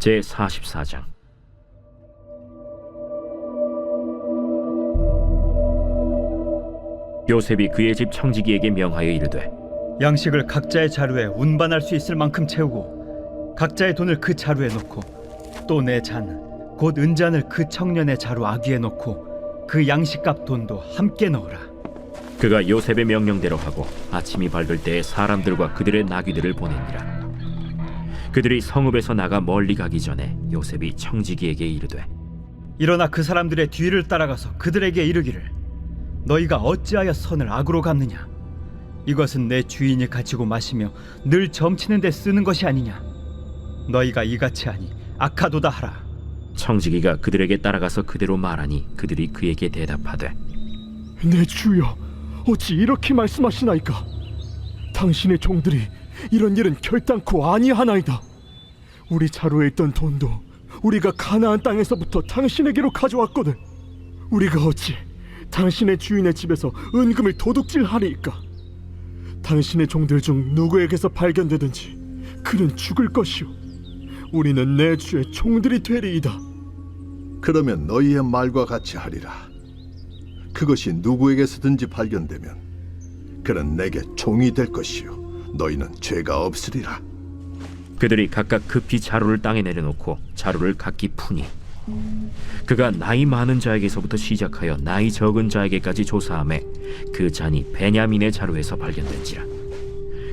제44장. 요셉이 그의 집 청지기에게 명하여 이르되, 양식을 각자의 자루에 운반할 수 있을 만큼 채우고 각자의 돈을 그 자루에 넣고 또 내 잔 곧 은잔을 그 청년의 자루 아귀에 넣고 그 양식값 돈도 함께 넣으라. 그가 요셉의 명령대로 하고 아침이 밝을 때에 사람들과 그들의 나귀들을 보내니라. 그들이 성읍에서 나가 멀리 가기 전에 요셉이 청지기에게 이르되, 일어나 그 사람들의 뒤를 따라가서 그들에게 이르기를, 너희가 어찌하여 선을 악으로 갚느냐? 이것은 내 주인이 가지고 마시며 늘 점치는 데 쓰는 것이 아니냐? 너희가 이같이 하니 악하도다 하라. 청지기가 그들에게 따라가서 그대로 말하니 그들이 그에게 대답하되, 내 주여, 어찌 이렇게 말씀하시나이까? 당신의 종들이 이런 일은 결단코 아니하나이다. 우리 자루에 있던 돈도 우리가 가나안 땅에서부터 당신에게로 가져왔거든. 우리가 어찌 당신의 주인의 집에서 은금을 도둑질하리이까? 당신의 종들 중 누구에게서 발견되든지 그는 죽을 것이오. 우리는 내 주의 종들이 되리이다. 그러면 너희의 말과 같이 하리라. 그것이 누구에게서든지 발견되면 그는 내게 종이 될 것이요 너희는 죄가 없으리라. 그들이 각각 급히 자루를 땅에 내려놓고 자루를 각기 푸니, 그가 나이 많은 자에게서부터 시작하여 나이 적은 자에게까지 조사하매 그 잔이 베냐민의 자루에서 발견된지라.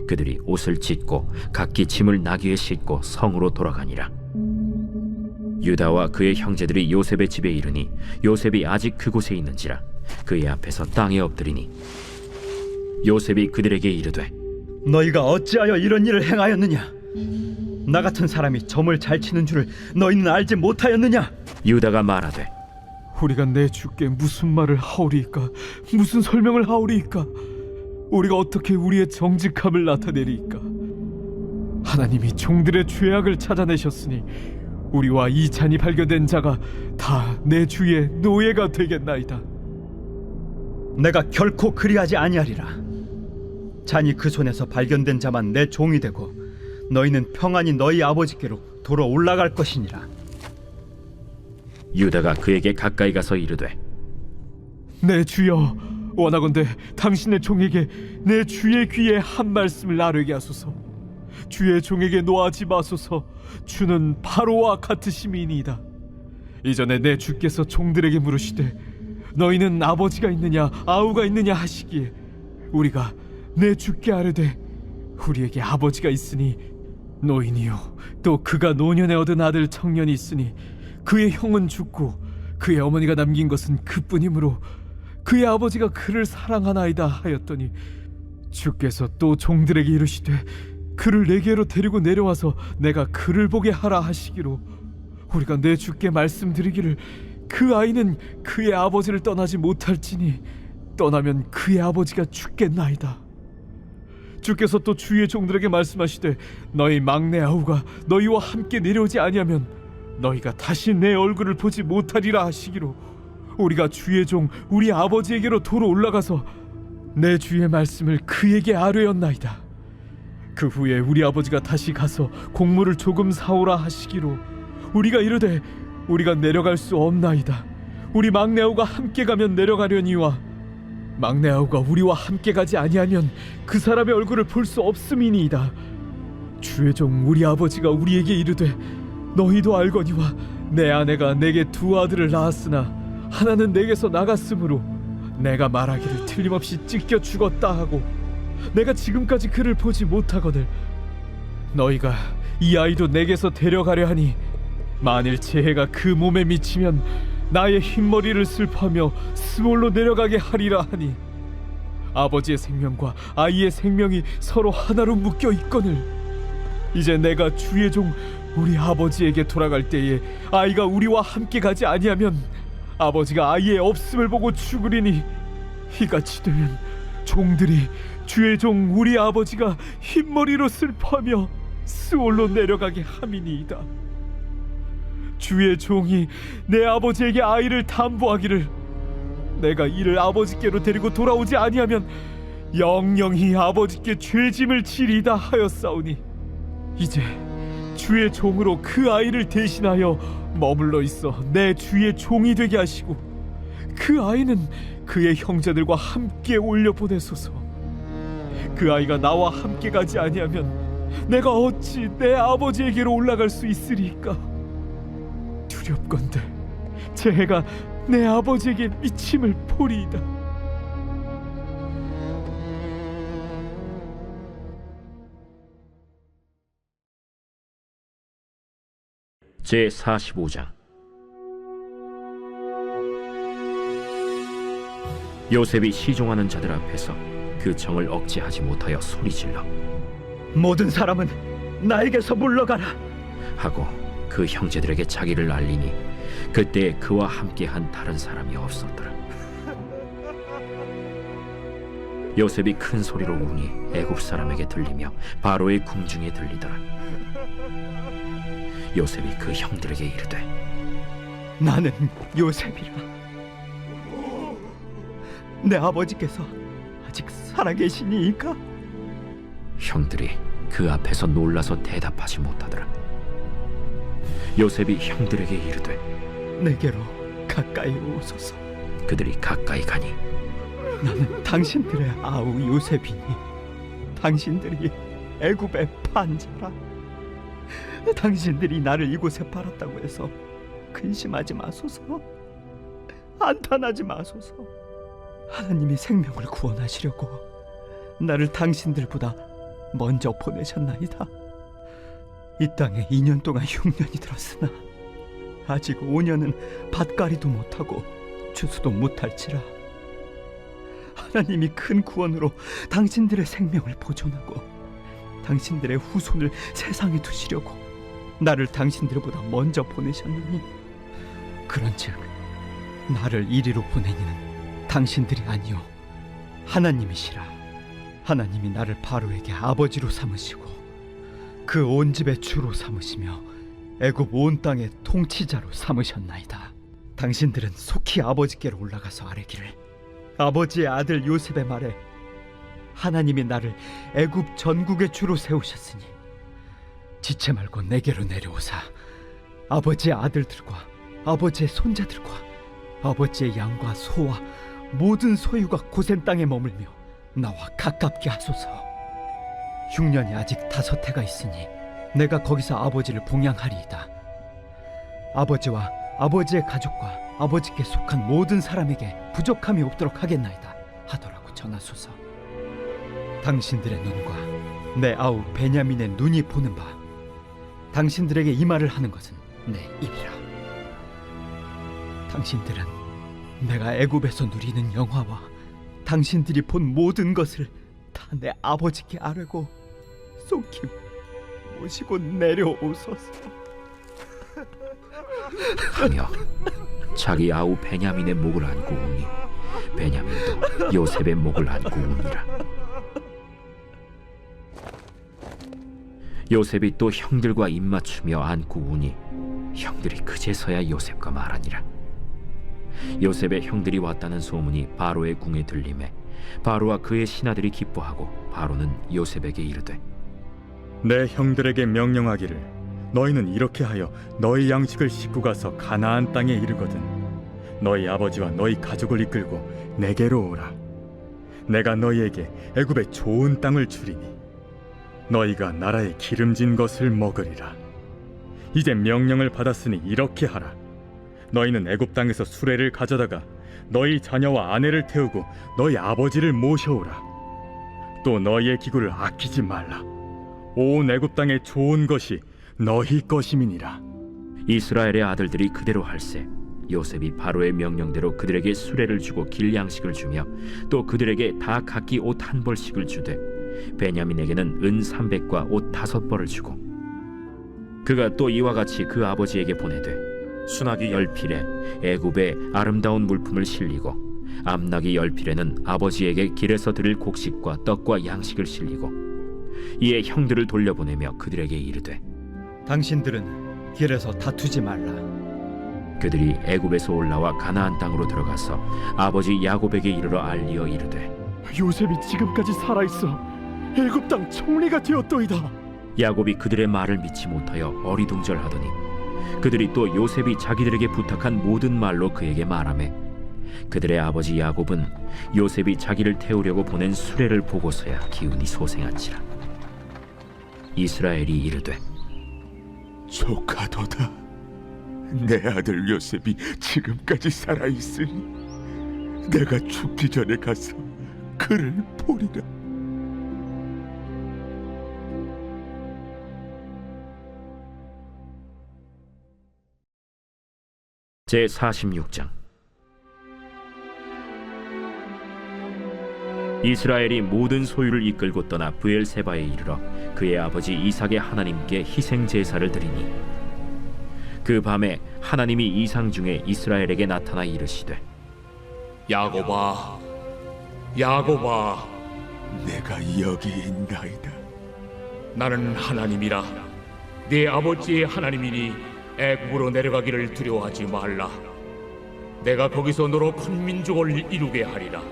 그들이 옷을 찢고 각기 짐을 나귀에 싣고 성으로 돌아가니라. 유다와 그의 형제들이 요셉의 집에 이르니 요셉이 아직 그곳에 있는지라. 그의 앞에서 땅에 엎드리니 요셉이 그들에게 이르되, 너희가 어찌하여 이런 일을 행하였느냐? 나 같은 사람이 점을 잘 치는 줄을 너희는 알지 못하였느냐? 유다가 말하되, 우리가 내 주께 무슨 말을 하오리이까? 무슨 설명을 하오리이까? 우리가 어떻게 우리의 정직함을 나타내리이까? 하나님이 종들의 죄악을 찾아내셨으니 우리와 이 잔이 발견된 자가 다 내 주의 노예가 되겠나이다. 내가 결코 그리하지 아니하리라. 잔이 그 손에서 발견된 자만 내 종이 되고 너희는 평안히 너희 아버지께로 돌아 올라갈 것이니라. 유다가 그에게 가까이 가서 이르되, 내 주여, 원하건대 당신의 종에게 내 주의 귀에 한 말씀을 아뢰게 하소서. 주의 종에게 노하지 마소서. 주는 바로와 같으심이니이다. 이전에 내 주께서 종들에게 물으시되 너희는 아버지가 있느냐 아우가 있느냐 하시기에 우리가 내 주께 아뢰되 우리에게 아버지가 있으니 노인이요 또 그가 노년에 얻은 아들 청년이 있으니 그의 형은 죽고 그의 어머니가 남긴 것은 그뿐이므로 그의 아버지가 그를 사랑하나이다 하였더니 주께서 또 종들에게 이르시되 그를 내게로 데리고 내려와서 내가 그를 보게 하라 하시기로 우리가 내 주께 말씀드리기를 그 아이는 그의 아버지를 떠나지 못할지니 떠나면 그의 아버지가 죽겠나이다. 주께서 또 주의 종들에게 말씀하시되 너희 막내 아우가 너희와 함께 내려오지 아니하면 너희가 다시 내 얼굴을 보지 못하리라 하시기로 우리가 주의 종 우리 아버지에게로 도로 올라가서 내 주의 말씀을 그에게 아뢰었나이다. 그 후에 우리 아버지가 다시 가서 곡물을 조금 사오라 하시기로 우리가 이르되 우리가 내려갈 수 없나이다. 우리 막내 아우가 함께 가면 내려가려니와 막내 아우가 우리와 함께 가지 아니하면 그 사람의 얼굴을 볼 수 없음이니이다. 주의 종 우리 아버지가 우리에게 이르되 너희도 알거니와 내 아내가 내게 두 아들을 낳았으나 하나는 내게서 나갔으므로 내가 말하기를 틀림없이 찢겨 죽었다 하고 내가 지금까지 그를 보지 못하거늘 너희가 이 아이도 내게서 데려가려 하니 만일 재해가 그 몸에 미치면 나의 흰머리를 슬퍼하며 스몰로 내려가게 하리라 하니 아버지의 생명과 아이의 생명이 서로 하나로 묶여 있거늘 이제 내가 주의 종 우리 아버지에게 돌아갈 때에 아이가 우리와 함께 가지 아니하면 아버지가 아이의 없음을 보고 죽으리니 이같이 되면 종들이 주의 종 우리 아버지가 흰머리로 슬퍼하며 스올로 내려가게 함이니이다. 주의 종이 내 아버지에게 아이를 담보하기를 내가 이를 아버지께로 데리고 돌아오지 아니하면 영영히 아버지께 죄짐을 지리다 하였사오니 이제 주의 종으로 그 아이를 대신하여 머물러 있어 내 주의 종이 되게 하시고 그 아이는 그의 형제들과 함께 올려 보내소서. 그 아이가 나와 함께 가지 아니하면 내가 어찌 내 아버지에게로 올라갈 수 있으리까? 두렵건대 제 해가 내 아버지에게 미침을 보리이다. 제 45장. 요셉이 시종하는 자들 앞에서 그 정을 억제하지 못하여 소리질러 모든 사람은 나에게서 물러가라. 하고 그 형제들에게 자기를 알리니 그때 그와 함께한 다른 사람이 없었더라. 요셉이 큰 소리로 우니 애굽 사람에게 들리며 바로의 궁중에 들리더라. 요셉이 그 형들에게 이르되 나는 요셉이라. 내 아버지께서 아직 살아계시니이까? 형들이 그 앞에서 놀라서 대답하지 못하더라. 요셉이 형들에게 이르되 내게로 가까이 오소서. 그들이 가까이 가니 나는 당신들의 아우 요셉이니 당신들이 애굽의 판자라. 당신들이 나를 이곳에 팔았다고 해서 근심하지 마소서. 안탄하지 마소서. 하나님이 생명을 구원하시려고 나를 당신들보다 먼저 보내셨나이다. 이 땅에 2년 동안 흉년이 들었으나 아직 5년은 밭갈이도 못하고 추수도 못할지라. 하나님이 큰 구원으로 당신들의 생명을 보존하고 당신들의 후손을 세상에 두시려고 나를 당신들보다 먼저 보내셨느니, 그런즉 나를 이리로 보내니는 당신들이 아니요 하나님이시라. 하나님이 나를 바로에게 아버지로 삼으시고 그 온 집의 주로 삼으시며 애굽 온 땅의 통치자로 삼으셨나이다. 당신들은 속히 아버지께로 올라가서 아뢰기를, 아버지의 아들 요셉의 말에 하나님이 나를 애굽 전국의 주로 세우셨으니 지체 말고 내게로 내려오사 아버지의 아들들과 아버지의 손자들과 아버지의 양과 소와 모든 소유가 고센 땅에 머물며 나와 가깝게 하소서. 흉년이 아직 5해가 있으니 내가 거기서 아버지를 봉양하리이다. 아버지와 아버지의 가족과 아버지께 속한 모든 사람에게 부족함이 없도록 하겠나이다 하더라고 전하소서. 당신들의 눈과 내 아우 베냐민의 눈이 보는 바 당신들에게 이 말을 하는 것은 내 입이라. 당신들은 내가 애굽에서 누리는 영화와 당신들이 본 모든 것을 다 내 아버지께 아뢰고 속히 모시고 내려오소서 하며 자기 아우 베냐민의 목을 안고 우니 베냐민도 요셉의 목을 안고 우니라. 요셉이 또 형들과 입맞추며 안고 우니 형들이 그제서야 요셉과 말하니라. 요셉의 형들이 왔다는 소문이 바로의 궁에 들리매 바로와 그의 신하들이 기뻐하고 바로는 요셉에게 이르되, 내 형들에게 명령하기를 너희는 이렇게 하여 너희 양식을 싣고 가서 가나안 땅에 이르거든 너희 아버지와 너희 가족을 이끌고 내게로 오라. 내가 너희에게 애굽의 좋은 땅을 주리니 너희가 나라의 기름진 것을 먹으리라. 이제 명령을 받았으니 이렇게 하라. 너희는 애굽 땅에서 수레를 가져다가 너희 자녀와 아내를 태우고 너희 아버지를 모셔오라. 또 너희의 기구를 아끼지 말라. 온 애굽 땅의 좋은 것이 너희 것임이니라. 이스라엘의 아들들이 그대로 할세 요셉이 바로의 명령대로 그들에게 수레를 주고 길 양식을 주며 또 그들에게 다 각기 옷 1벌씩을 주되 베냐민에게는 은 300과 옷 5벌을 주고 그가 또 이와 같이 그 아버지에게 보내되 수나기 10필에 애굽의 아름다운 물품을 실리고 암나기 10필에는 아버지에게 길에서 드릴 곡식과 떡과 양식을 실리고 이에 형들을 돌려보내며 그들에게 이르되, 당신들은 길에서 다투지 말라. 그들이 애굽에서 올라와 가나안 땅으로 들어가서 아버지 야곱에게 이르러 알리어 이르되, 요셉이 지금까지 살아있어 애굽 땅 총리가 되었도이다. 야곱이 그들의 말을 믿지 못하여 어리둥절하더니 그들이 또 요셉이 자기들에게 부탁한 모든 말로 그에게 말하매 그들의 아버지 야곱은 요셉이 자기를 태우려고 보낸 수레를 보고서야 기운이 솟행한지라. 이스라엘이 이르되 조카도다. 내 아들 요셉이 지금까지 살아있으니 내가 죽기 전에 가서 그를 보리라. 제46장. 이스라엘이 모든 소유를 이끌고 떠나 브엘세바에 이르러 그의 아버지 이삭의 하나님께 희생 제사를 드리니 그 밤에 하나님이 이상 중에 이스라엘에게 나타나 이르시되 야곱아, 야곱아, 내가 여기 있나이다. 나는 하나님이라. 네 아버지의 하나님이니 애굽으로 내려가기를 두려워하지 말라. 내가 거기서 너로 큰 민족을 이루게 하리라.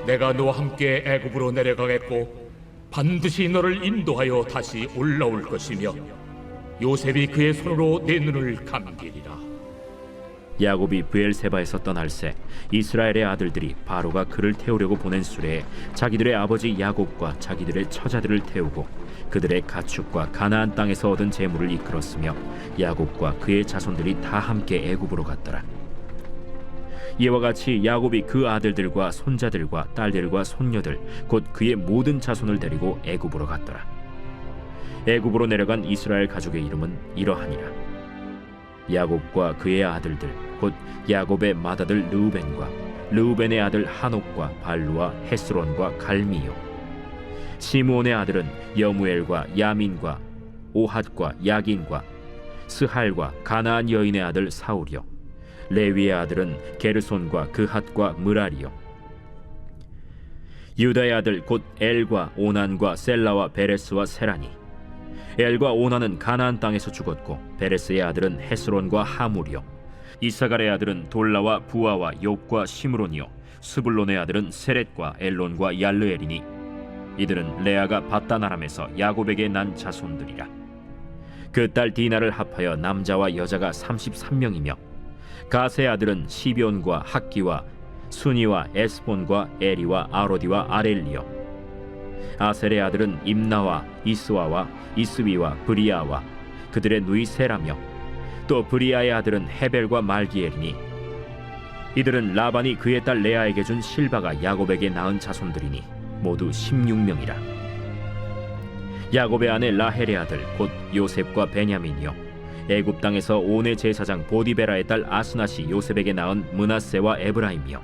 내가 너와 함께 애굽으로 내려가겠고 반드시 너를 인도하여 다시 올라올 것이며 요셉이 그의 손으로 내 눈을 감기리라. 야곱이 브엘세바에서 떠날새 이스라엘의 아들들이 바로가 그를 태우려고 보낸 수레에 자기들의 아버지 야곱과 자기들의 처자들을 태우고 그들의 가축과 가나안 땅에서 얻은 재물을 이끌었으며 야곱과 그의 자손들이 다 함께 애굽으로 갔더라. 이와 같이 야곱이 그 아들들과 손자들과 딸들과 손녀들 곧 그의 모든 자손을 데리고 애굽으로 갔더라. 애굽으로 내려간 이스라엘 가족의 이름은 이러하니라. 야곱과 그의 아들들 곧 야곱의 맏아들 르우벤과 르우벤의 아들 하녹과 발루와 헤스론과 갈미요. 시므온의 아들은 여무엘과 야민과 오핫과 야긴과 스할과 가나안 여인의 아들 사울이요. 레위의 아들은 게르손과 그핫과 므라리요. 유다의 아들 곧 엘과 오난과 셀라와 베레스와 세라니. 엘과 오난은 가나안 땅에서 죽었고 베레스의 아들은 헤스론과 하물이요. 이사갈의 아들은 돌라와 부아와 욥과 시므론이요. 스불론의 아들은 세렛과 엘론과 얄르엘이니 이들은 레아가 밧단 아람에서 야곱에게 난 자손들이라. 그 딸 디나를 합하여 남자와 여자가 33명이며 가세의 아들은 시비온과 학기와 순이와 에스본과 에리와 아로디와 아렐리요. 아셀의 아들은 임나와 이스와와 이스위와 브리아와 그들의 누이 세라며 또 브리아의 아들은 헤벨과 말기엘이니 이들은 라반이 그의 딸 레아에게 준 실바가 야곱에게 낳은 자손들이니 모두 16명이라. 야곱의 아내 라헬의 아들 곧 요셉과 베냐민이요. 애굽 땅에서 온의 제사장 보디베라의 딸 아스낫이 요셉에게 낳은 므낫세와 에브라임이요.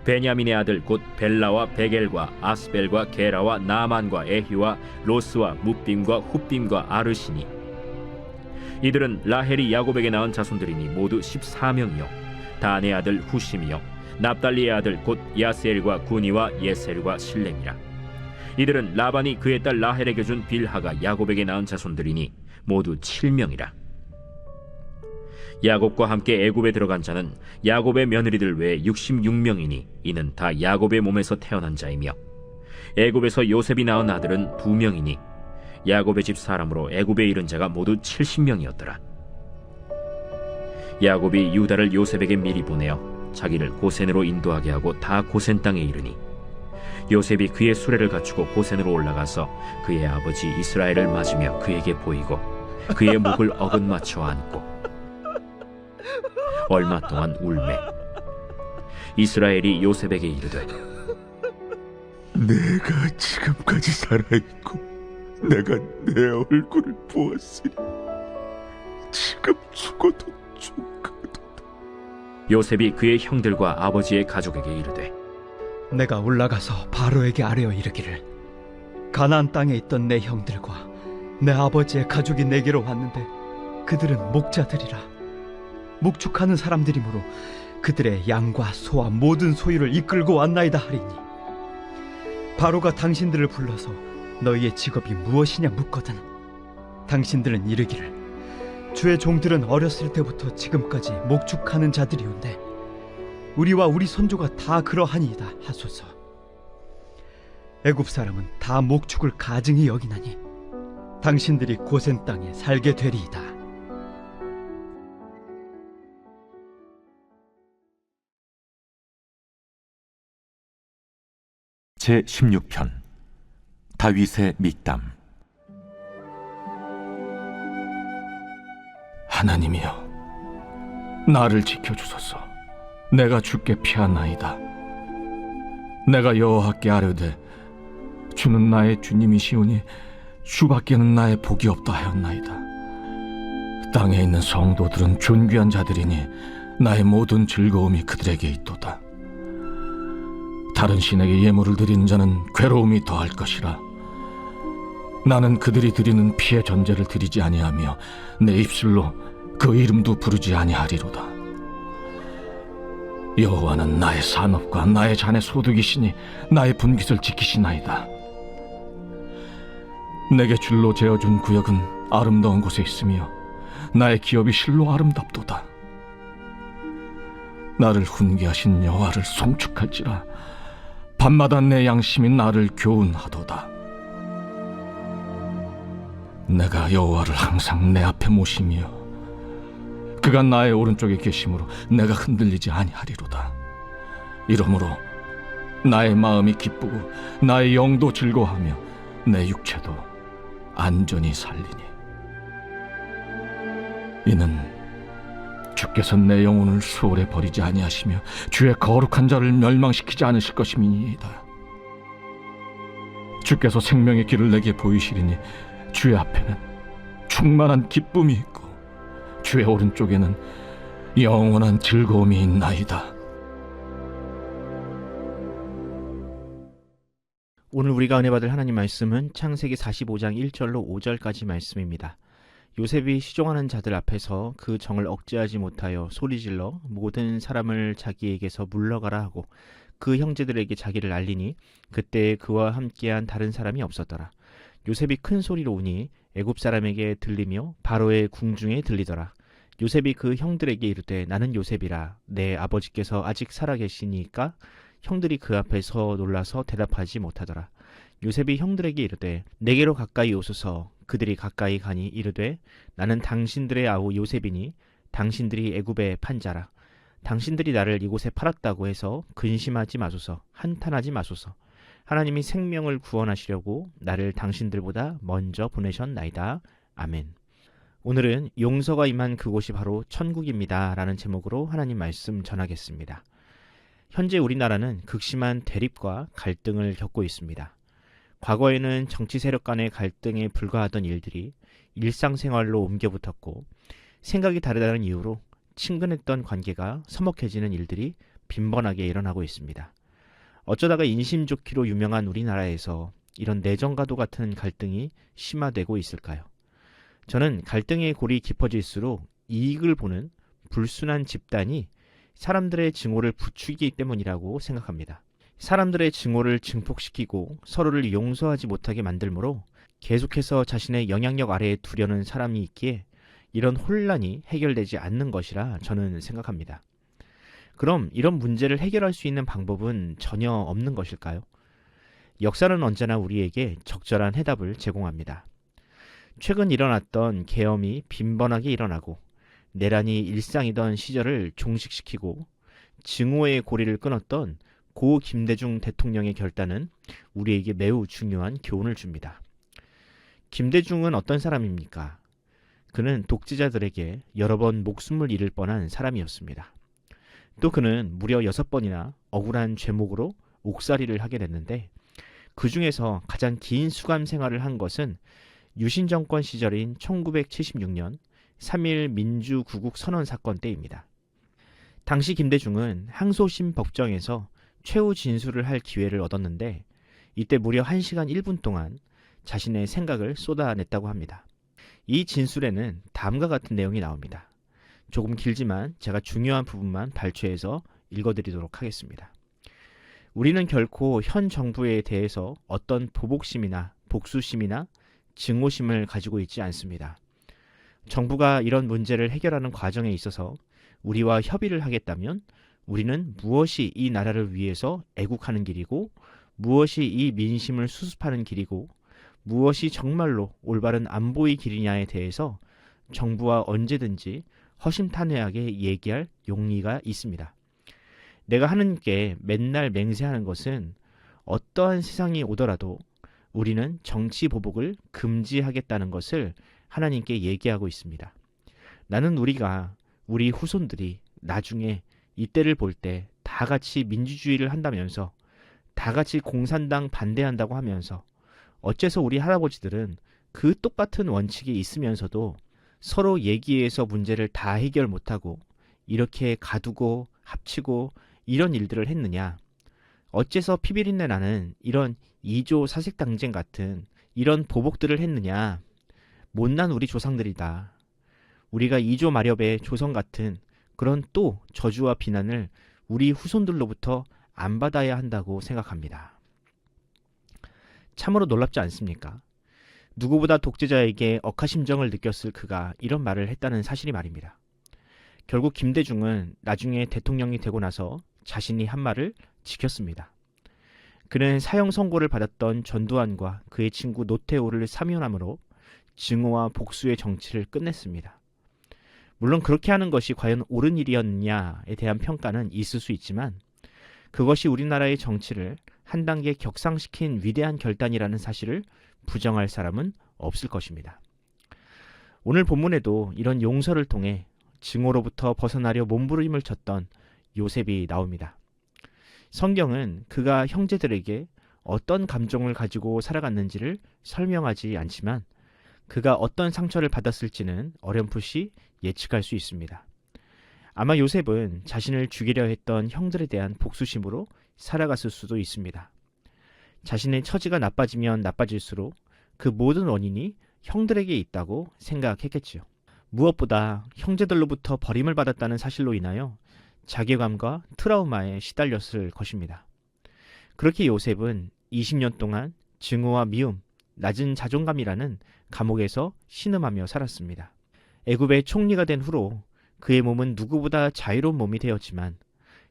베냐민의 아들 곧 벨라와 베겔과 아스벨과 게라와 나만과 에히와 로스와 뭇빔과 훗빔과 아르시니 이들은 라헬이 야곱에게 낳은 자손들이니 모두 14명이요. 단의 아들 후심이요. 납달리의 아들 곧 야스엘과 구니와 예셀과 실렘이라. 이들은 라반이 그의 딸 라헬에게 준 빌하가 야곱에게 낳은 자손들이니 모두 7명이라. 야곱과 함께 애굽에 들어간 자는 야곱의 며느리들 외에 66명이니 이는 다 야곱의 몸에서 태어난 자이며 애굽에서 요셉이 낳은 아들은 2명이니 야곱의 집 사람으로 애굽에 이른 자가 모두 70명이었더라. 야곱이 유다를 요셉에게 미리 보내어 자기를 고센으로 인도하게 하고 다 고센 땅에 이르니 요셉이 그의 수레를 갖추고 고센으로 올라가서 그의 아버지 이스라엘을 맞으며 그에게 보이고 그의 목을 어긋맞춰 안고 얼마 동안 울매 이스라엘이 요셉에게 이르되 내가 지금까지 살아있고 내가 내 얼굴을 보았으니 지금 죽어도 조카도다. 요셉이 그의 형들과 아버지의 가족에게 이르되 내가 올라가서 바로에게 아뢰어 이르기를 가나안 땅에 있던 내 형들과 내 아버지의 가족이 내게로 왔는데 그들은 목자들이라. 목축하는 사람들이므로 그들의 양과 소와 모든 소유를 이끌고 왔나이다 하리니 바로가 당신들을 불러서 너희의 직업이 무엇이냐 묻거든 당신들은 이르기를 주의 종들은 어렸을 때부터 지금까지 목축하는 자들이온데 우리와 우리 손조가 다 그러하니이다 하소서. 애굽 사람은 다 목축을 가증히 여기나니 당신들이 고센 땅에 살게 되리이다. 제16편 다윗의密담. 하나님이여, 나를 지켜주소서. 내가 주께 피하나이다. 내가 여호와께 아뢰되 주는 나의 주님이시오니 주밖에는 나의 복이 없다 하였나이다. 땅에 있는 성도들은 존귀한 자들이니 나의 모든 즐거움이 그들에게 있도다. 다른 신에게 예물을 드리는 자는 괴로움이 더할 것이라. 나는 그들이 드리는 피의 전제를 드리지 아니하며 내 입술로 그 이름도 부르지 아니하리로다. 여호와는 나의 산업과 나의 잔의 소득이시니 나의 분깃을 지키시나이다. 내게 줄로 재어준 구역은 아름다운 곳에 있으며 나의 기업이 실로 아름답도다. 나를 훈계하신 여호와를 송축할지라. 밤마다 내 양심이 나를 교훈하도다. 내가 여호와를 항상 내 앞에 모시며 그가 나의 오른쪽에 계심으로 내가 흔들리지 아니하리로다. 이러므로 나의 마음이 기쁘고 나의 영도 즐거워하며 내 육체도 안전히 살리니, 이는 주께서 내 영혼을 수월에 버리지 아니하시며 주의 거룩한 자를 멸망시키지 않으실 것임이니이다. 주께서 생명의 길을 내게 보이시리니 주의 앞에는 충만한 기쁨이 있고 주의 오른쪽에는 영원한 즐거움이 있나이다. 오늘 우리가 은혜 받을 하나님 말씀은 창세기 45장 1절로 5절까지 말씀입니다. 요셉이 시종하는 자들 앞에서 그 정을 억제하지 못하여 소리질러 모든 사람을 자기에게서 물러가라 하고 그 형제들에게 자기를 알리니 그때 그와 함께한 다른 사람이 없었더라. 요셉이 큰 소리로 우니 애굽 사람에게 들리며 바로의 궁중에 들리더라. 요셉이 그 형들에게 이르되 나는 요셉이라. 내 아버지께서 아직 살아계시니까 형들이 그 앞에서 놀라서 대답하지 못하더라. 요셉이 형들에게 이르되 내게로 가까이 오소서. 그들이 가까이 가니 이르되 나는 당신들의 아우 요셉이니 당신들이 애굽에 판 자라. 당신들이 나를 이곳에 팔았다고 해서 근심하지 마소서. 한탄하지 마소서. 하나님이 생명을 구원하시려고 나를 당신들보다 먼저 보내셨나이다. 아멘. 오늘은 용서가 임한 그곳이 바로 천국입니다 라는 제목으로 하나님 말씀 전하겠습니다. 현재 우리나라는 극심한 대립과 갈등을 겪고 있습니다. 과거에는 정치 세력 간의 갈등에 불과하던 일들이 일상생활로 옮겨 붙었고, 생각이 다르다는 이유로 친근했던 관계가 서먹해지는 일들이 빈번하게 일어나고 있습니다. 어쩌다가 인심 좋기로 유명한 우리나라에서 이런 내정가도 같은 갈등이 심화되고 있을까요? 저는 갈등의 골이 깊어질수록 이익을 보는 불순한 집단이 사람들의 증오를 부추기기 때문이라고 생각합니다. 사람들의 증오를 증폭시키고 서로를 용서하지 못하게 만들므로 계속해서 자신의 영향력 아래에 두려는 사람이 있기에 이런 혼란이 해결되지 않는 것이라 저는 생각합니다. 그럼 이런 문제를 해결할 수 있는 방법은 전혀 없는 것일까요? 역사는 언제나 우리에게 적절한 해답을 제공합니다. 최근 일어났던 계엄이 빈번하게 일어나고 내란이 일상이던 시절을 종식시키고 증오의 고리를 끊었던 고 김대중 대통령의 결단은 우리에게 매우 중요한 교훈을 줍니다. 김대중은 어떤 사람입니까? 그는 독재자들에게 여러 번 목숨을 잃을 뻔한 사람이었습니다. 또 그는 무려 6번이나 억울한 죄목으로 옥살이를 하게 됐는데, 그 중에서 가장 긴 수감 생활을 한 것은 유신 정권 시절인 1976년 3.1 민주구국 선언 사건 때입니다. 당시 김대중은 항소심 법정에서 최후 진술을 할 기회를 얻었는데, 이때 무려 1시간 1분 동안 자신의 생각을 쏟아냈다고 합니다. 이 진술에는 다음과 같은 내용이 나옵니다. 조금 길지만 제가 중요한 부분만 발췌해서 읽어드리도록 하겠습니다. 우리는 결코 현 정부에 대해서 어떤 보복심이나 복수심이나 증오심을 가지고 있지 않습니다. 정부가 이런 문제를 해결하는 과정에 있어서 우리와 협의를 하겠다면 우리는 무엇이 이 나라를 위해서 애국하는 길이고 무엇이 이 민심을 수습하는 길이고 무엇이 정말로 올바른 안보의 길이냐에 대해서 정부와 언제든지 허심탄회하게 얘기할 용의가 있습니다. 내가 하느님께 맨날 맹세하는 것은 어떠한 세상이 오더라도 우리는 정치 보복을 금지하겠다는 것을 하나님께 얘기하고 있습니다. 나는 우리 후손들이 나중에 이때를 볼 때 다 같이 민주주의를 한다면서 다 같이 공산당 반대한다고 하면서 어째서 우리 할아버지들은 그 똑같은 원칙이 있으면서도 서로 얘기해서 문제를 다 해결 못하고 이렇게 가두고 합치고 이런 일들을 했느냐? 어째서 피비린내 나는 이런 이조 사색당쟁 같은 이런 보복들을 했느냐? 못난 우리 조상들이다. 우리가 이조 마렵의 조선 같은 그런 또 저주와 비난을 우리 후손들로부터 안 받아야 한다고 생각합니다. 참으로 놀랍지 않습니까? 누구보다 독재자에게 억하심정을 느꼈을 그가 이런 말을 했다는 사실이 말입니다. 결국 김대중은 나중에 대통령이 되고 나서 자신이 한 말을 지켰습니다. 그는 사형 선고를 받았던 전두환과 그의 친구 노태우를 사면함으로 증오와 복수의 정치를 끝냈습니다. 물론 그렇게 하는 것이 과연 옳은 일이었느냐에 대한 평가는 있을 수 있지만 그것이 우리나라의 정치를 한 단계 격상시킨 위대한 결단이라는 사실을 부정할 사람은 없을 것입니다. 오늘 본문에도 이런 용서를 통해 증오로부터 벗어나려 몸부림을 쳤던 요셉이 나옵니다. 성경은 그가 형제들에게 어떤 감정을 가지고 살아갔는지를 설명하지 않지만 그가 어떤 상처를 받았을지는 어렴풋이 예측할 수 있습니다. 아마 요셉은 자신을 죽이려 했던 형들에 대한 복수심으로 살아갔을 수도 있습니다. 자신의 처지가 나빠지면 나빠질수록 그 모든 원인이 형들에게 있다고 생각했겠지요. 무엇보다 형제들로부터 버림을 받았다는 사실로 인하여 자괴감과 트라우마에 시달렸을 것입니다. 그렇게 요셉은 20년 동안 증오와 미움, 낮은 자존감이라는 감옥에서 신음하며 살았습니다. 애굽의 총리가 된 후로 그의 몸은 누구보다 자유로운 몸이 되었지만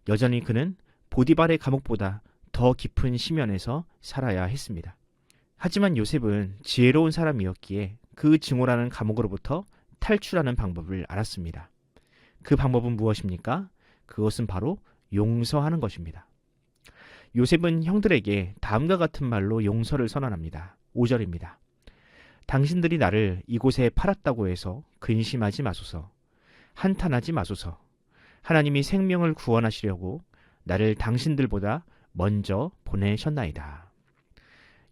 여전히 그는 보디발의 감옥보다 더 깊은 심연에서 살아야 했습니다. 하지만 요셉은 지혜로운 사람이었기에 그 증오라는 감옥으로부터 탈출하는 방법을 알았습니다. 그 방법은 무엇입니까? 그것은 바로 용서하는 것입니다. 요셉은 형들에게 다음과 같은 말로 용서를 선언합니다. 5절입니다. 당신들이 나를 이곳에 팔았다고 해서 근심하지 마소서. 한탄하지 마소서. 하나님이 생명을 구원하시려고 나를 당신들보다 먼저 보내셨나이다.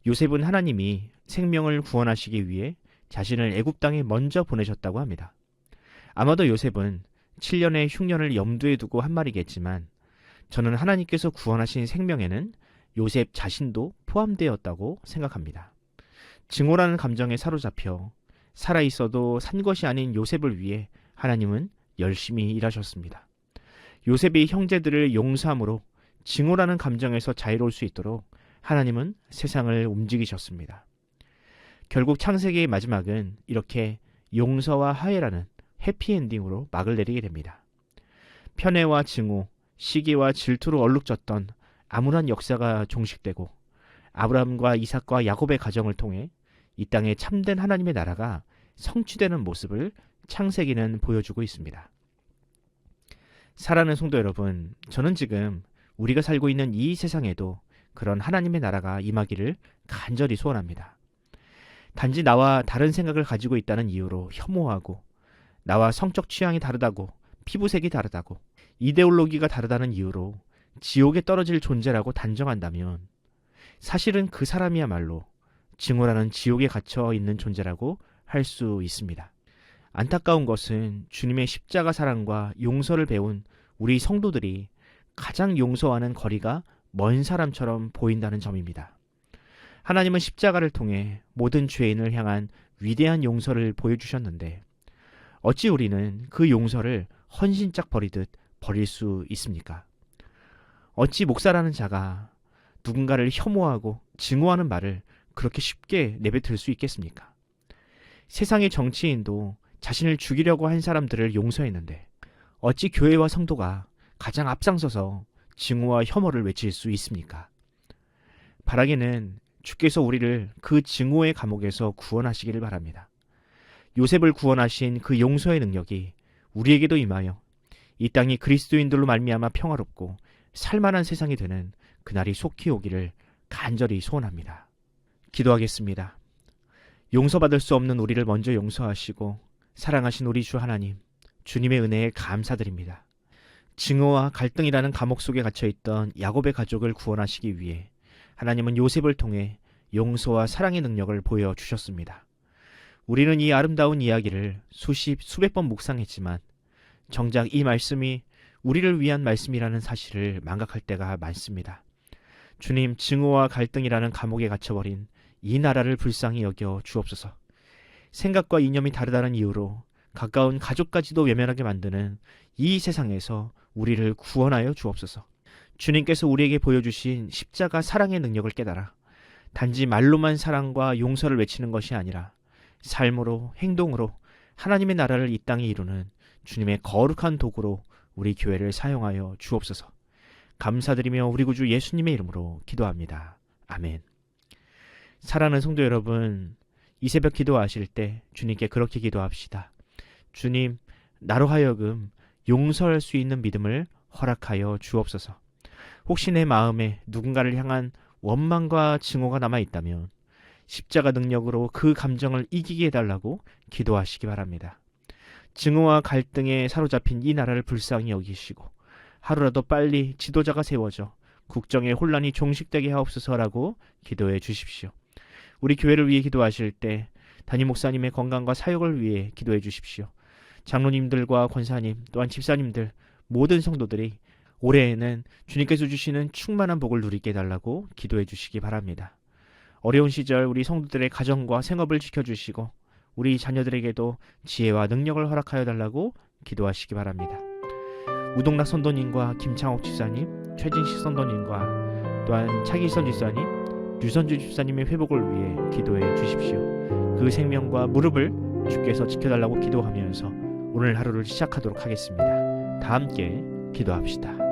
요셉은 하나님이 생명을 구원하시기 위해 자신을 애굽 땅에 먼저 보내셨다고 합니다. 아마도 요셉은 7년의 흉년을 염두에 두고 한 말이겠지만 저는 하나님께서 구원하신 생명에는 요셉 자신도 포함되었다고 생각합니다. 증오라는 감정에 사로잡혀 살아있어도 산 것이 아닌 요셉을 위해 하나님은 열심히 일하셨습니다. 요셉이 형제들을 용서함으로 증오라는 감정에서 자유로울 수 있도록 하나님은 세상을 움직이셨습니다. 결국 창세기의 마지막은 이렇게 용서와 화해라는 해피엔딩으로 막을 내리게 됩니다. 편애와 증오, 시기와 질투로 얼룩졌던 암울한 역사가 종식되고 아브라함과 이삭과 야곱의 가정을 통해 이 땅에 참된 하나님의 나라가 성취되는 모습을 창세기는 보여주고 있습니다. 사랑하는 성도 여러분, 저는 지금 우리가 살고 있는 이 세상에도 그런 하나님의 나라가 임하기를 간절히 소원합니다. 단지 나와 다른 생각을 가지고 있다는 이유로 혐오하고 나와 성적 취향이 다르다고 피부색이 다르다고 이데올로기가 다르다는 이유로 지옥에 떨어질 존재라고 단정한다면 사실은 그 사람이야말로 증오라는 지옥에 갇혀 있는 존재라고 할 수 있습니다. 안타까운 것은 주님의 십자가 사랑과 용서를 배운 우리 성도들이 가장 용서와는 거리가 먼 사람처럼 보인다는 점입니다. 하나님은 십자가를 통해 모든 죄인을 향한 위대한 용서를 보여주셨는데 어찌 우리는 그 용서를 헌신짝 버리듯 버릴 수 있습니까? 어찌 목사라는 자가 누군가를 혐오하고 증오하는 말을 그렇게 쉽게 내뱉을 수 있겠습니까? 세상의 정치인도 자신을 죽이려고 한 사람들을 용서했는데 어찌 교회와 성도가 가장 앞장서서 증오와 혐오를 외칠 수 있습니까? 바라기는 주께서 우리를 그 증오의 감옥에서 구원하시기를 바랍니다. 요셉을 구원하신 그 용서의 능력이 우리에게도 임하여 이 땅이 그리스도인들로 말미암아 평화롭고 살만한 세상이 되는 그날이 속히 오기를 간절히 소원합니다. 기도하겠습니다. 용서받을 수 없는 우리를 먼저 용서하시고 사랑하신 우리 주 하나님, 주님의 은혜에 감사드립니다. 증오와 갈등이라는 감옥 속에 갇혀있던 야곱의 가족을 구원하시기 위해 하나님은 요셉을 통해 용서와 사랑의 능력을 보여주셨습니다. 우리는 이 아름다운 이야기를 수백 번 묵상했지만 정작 이 말씀이 우리를 위한 말씀이라는 사실을 망각할 때가 많습니다. 주님, 증오와 갈등이라는 감옥에 갇혀버린 이 나라를 불쌍히 여겨 주옵소서. 생각과 이념이 다르다는 이유로 가까운 가족까지도 외면하게 만드는 이 세상에서 우리를 구원하여 주옵소서. 주님께서 우리에게 보여주신 십자가 사랑의 능력을 깨달아 단지 말로만 사랑과 용서를 외치는 것이 아니라 삶으로, 행동으로 하나님의 나라를 이 땅에 이루는 주님의 거룩한 도구로 우리 교회를 사용하여 주옵소서. 감사드리며 우리 구주 예수님의 이름으로 기도합니다. 아멘. 사랑하는 성도 여러분, 이 새벽 기도하실 때 주님께 그렇게 기도합시다. 주님, 나로 하여금 용서할 수 있는 믿음을 허락하여 주옵소서. 혹시 내 마음에 누군가를 향한 원망과 증오가 남아있다면 십자가 능력으로 그 감정을 이기게 해달라고 기도하시기 바랍니다. 증오와 갈등에 사로잡힌 이 나라를 불쌍히 여기시고 하루라도 빨리 지도자가 세워져 국정의 혼란이 종식되게 하옵소서라고 기도해 주십시오. 우리 교회를 위해 기도하실 때 담임 목사님의 건강과 사역을 위해 기도해 주십시오. 장로님들과 권사님 또한 집사님들 모든 성도들이 올해에는 주님께서 주시는 충만한 복을 누리게 해달라고 기도해 주시기 바랍니다. 어려운 시절 우리 성도들의 가정과 생업을 지켜주시고 우리 자녀들에게도 지혜와 능력을 허락하여 달라고 기도하시기 바랍니다. 우동락 선도님과 김창옥 집사님, 최진식 선도님과 또한 차기선 집사님, 류선주 집사님의 회복을 위해 기도해 주십시오. 그 생명과 무릎을 주께서 지켜달라고 기도하면서 오늘 하루를 시작하도록 하겠습니다. 다 함께 기도합시다.